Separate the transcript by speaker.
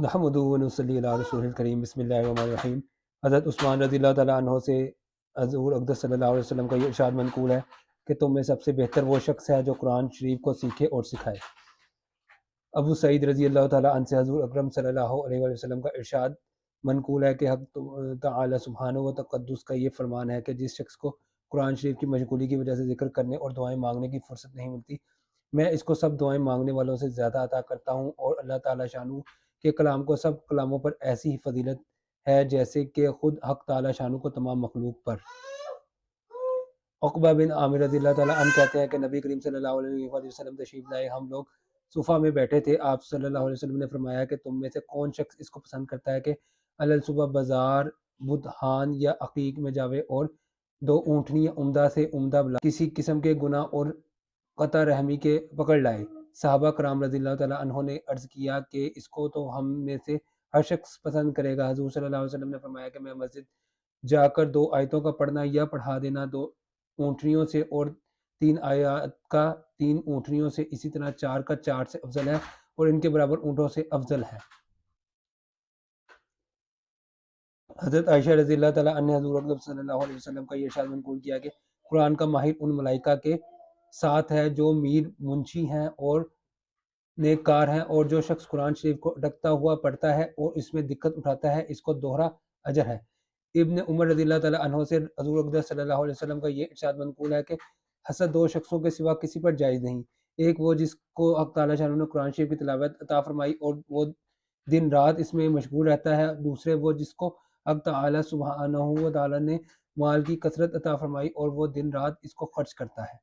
Speaker 1: نحمدہ و نصلی علی رسول الکریم، بسم اللہ الرحمن الرحیم۔ حضرت عثمان رضی اللہ تعالیٰ عنہ سے حضور اقدس صلی اللہ علیہ وسلم کا یہ ارشاد منقول ہے کہ تم میں سب سے بہتر وہ شخص ہے جو قرآن شریف کو سیکھے اور سکھائے۔ ابو سعید رضی اللہ تعالیٰ عنہ سے حضور اکرم صلی اللہ علیہ وسلم کا ارشاد منقول ہے کہ حق تعالی سبحانہ و تقدس کا یہ فرمان ہے کہ جس شخص کو قرآن شریف کی مشغولی کی وجہ سے ذکر کرنے اور دعائیں مانگنے کی فرصت نہیں ملتی، میں اس کو سب دعائیں مانگنے والوں سے زیادہ عطا کرتا ہوں، اور اللہ تعالیٰ شانو کے کلام کو سب کلاموں پر ایسی ہی فضیلت ہے جیسے کہ خود حق تعالیٰ شانو کو تمام مخلوق پر۔ عقبہ بن عامر رضی اللہ تعالیٰ عنہ کہتے ہیں کہ نبی کریم صلی اللہ علیہ وسلم تشریف لائے، ہم لوگ صفہ میں بیٹھے تھے، آپ صلی اللہ علیہ وسلم نے فرمایا کہ تم میں سے کون شخص اس کو پسند کرتا ہے کہ صبح بازار بدہان یا عقیق میں جاوے اور 2 اونٹنی عمدہ سے عمدہ بلا کسی قسم کے گناہ اور قطع رحمی کے پکڑ لائے۔ صحابہ کرام رضی اللہ تعالیٰ عنہ نے عرض کیا کہ اس کو تو ہم میں سے ہر شخص پسند کرے گا۔ حضور صلی اللہ علیہ وسلم نے فرمایا کہ میں مسجد جا کر 2 آیتوں کا پڑھنا یا پڑھا دینا 2 اونٹنیوں سے، اور 3 آیات کا 3 اونٹنیوں سے، اسی طرح 4 کا 4 سے افضل ہے، اور ان کے برابر اونٹوں سے افضل ہے۔ حضرت عائشہ رضی اللہ تعالیٰ عنہ نے حضور اکرم صلی اللہ علیہ وسلم کا یہ ارشاد منقول کیا کہ قرآن کا ماہر ان ملائکہ کے ساتھ ہے جو میر منشی ہیں اور نیک کار ہیں، اور جو شخص قرآن شریف کو اٹکتا ہوا پڑھتا ہے اور اس میں دقت اٹھاتا ہے، اس کو دوہرا اجر ہے۔ ابن عمر رضی اللہ تعالیٰ عنہ سے حضور اقدس صلی اللہ علیہ وسلم کا یہ ارشاد منقول ہے کہ حسد 2 شخصوں کے سوا کسی پر جائز نہیں، ایک وہ جس کو حق تعالیٰ شانہ نے قرآن شریف کی تلاوت عطا فرمائی اور وہ دن رات اس میں مشغول رہتا ہے، دوسرے وہ جس کو حق تعالیٰ سبحانہ و تعالیٰ نے مال کی کثرت عطا فرمائی اور وہ دن رات اس کو خرچ کرتا ہے۔